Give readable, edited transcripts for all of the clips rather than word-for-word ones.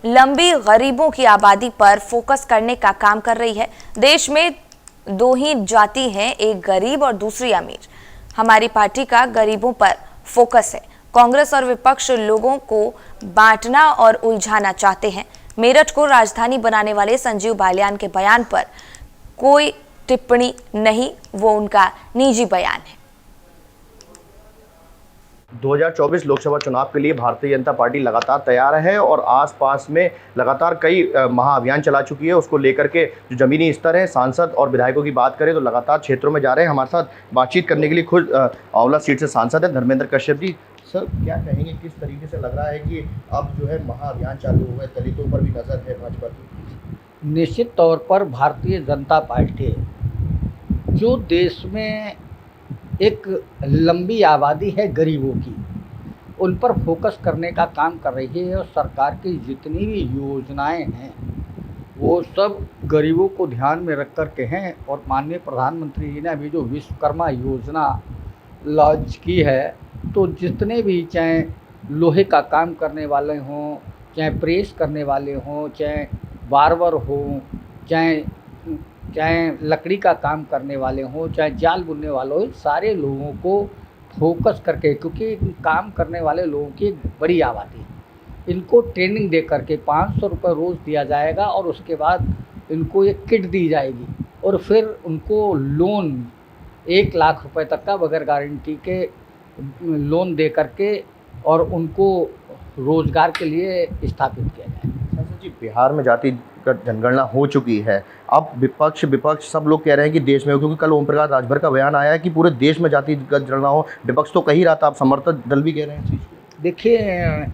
लंबी गरीबों की आबादी पर फोकस करने का काम कर रही है। देश में दो ही जाति हैं, एक गरीब और दूसरी अमीर। हमारी पार्टी का गरीबों पर फोकस है। कांग्रेस और विपक्ष लोगों को बांटना और उलझाना चाहते हैं। मेरठ को राजधानी बनाने वाले संजीव बालियान के बयान पर कोई टिप्पणी नहीं, वो उनका निजी बयान है। 2024 लोकसभा चुनाव के लिए भारतीय जनता पार्टी लगातार तैयार है और आसपास में लगातार कई महाअभियान चला चुकी है। उसको लेकर के जो जमीनी स्तर है, सांसद और विधायकों की बात करें तो लगातार क्षेत्रों में जा रहे हैं। हमारे साथ बातचीत करने के लिए खुद आंवला सीट से सांसद है धर्मेंद्र कश्यप जी। सर, क्या कहेंगे, किस तरीके से लग रहा है कि अब जो है महाअभियान चालू हुआ है, दलितों पर भी नजर है भाजपा की? निश्चित तौर पर भारतीय जनता पार्टी जो देश में एक लंबी आबादी है गरीबों की, उन पर फोकस करने का काम कर रही है और सरकार की जितनी भी योजनाएं हैं वो सब गरीबों को ध्यान में रख कर के हैं। और माननीय प्रधानमंत्री जी ने अभी जो विश्वकर्मा योजना लॉन्च की है, तो जितने भी चाहे लोहे का काम करने वाले हों, चाहे प्रेस करने वाले हों, चाहे बार्बर हों, चाहे लकड़ी का काम करने वाले हों, चाहे जाल बुनने वाले हों, सारे लोगों को फोकस करके, क्योंकि काम करने वाले लोगों की एक बड़ी आबादी है, इनको ट्रेनिंग दे करके 500 रुपये रोज़ दिया जाएगा और उसके बाद इनको एक किट दी जाएगी और फिर उनको लोन 1 लाख रुपए तक का बगैर गारंटी के लोन दे करके और उनको रोज़गार के लिए स्थापित किया जाएगा। जी, बिहार में जाति जनगणना हो चुकी है। अब विपक्ष सब लोग कह रहे हैं कि देश में, क्योंकि कल ओम प्रकाश राजभर का बयान आया है कि पूरे देश में जातिगत जनगणना हो। विपक्ष तो कह ही रहा था, अब समर्थक दल भी कह रहे हैं चीज़ को। देखिए,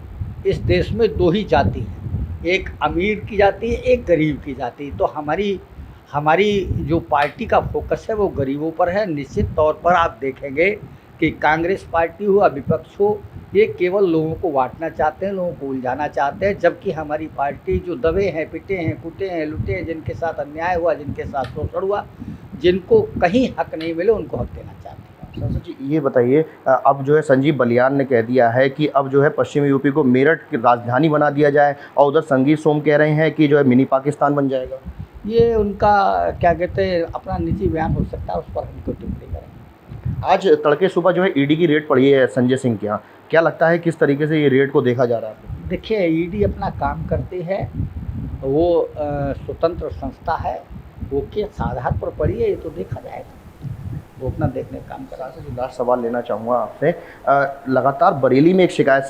इस देश में दो ही जाति हैं, एक अमीर की जाति है, एक गरीब की जाति। तो हमारी जो पार्टी का फोकस है वो गरीबों पर है। निश्चित तौर पर आप देखेंगे कि कांग्रेस पार्टी हो या विपक्ष हो, ये केवल लोगों को बांटना चाहते हैं, लोगों को उलझाना चाहते हैं। जबकि हमारी पार्टी जो दबे हैं, पिटे हैं, कूटे हैं, लुटे हैं, जिनके साथ अन्याय हुआ, जिनके साथ शोषण हुआ, जिनको कहीं हक नहीं मिले, उनको हक देना चाहते हैं। सांसद जी, ये बताइए, अब जो है संजीव बलियान ने कह दिया है कि अब जो है पश्चिमी यूपी को मेरठ की राजधानी बना दिया जाए और उधर संगीत सोम कह रहे हैं कि जो है मिनी पाकिस्तान बन जाएगा। ये उनका क्या कहते हैं, अपना निजी बयान हो सकता है, उस पर हमको टिप्पणी करें। आज तड़के सुबह जो है ईडी की रेड पड़ी है संजय सिंह के यहाँ, क्या लगता है किस तरीके से ये रेड को देखा जा रहा है? देखिए, ईडी अपना काम करती है, वो स्वतंत्र संस्था है, वो किस आधार पर पड़ी है ये तो देखा जाएगा, वो अपना देखने का काम कर रहा है। लास्ट सवाल लेना चाहूँगा आपसे, लगातार बरेली में एक शिकायत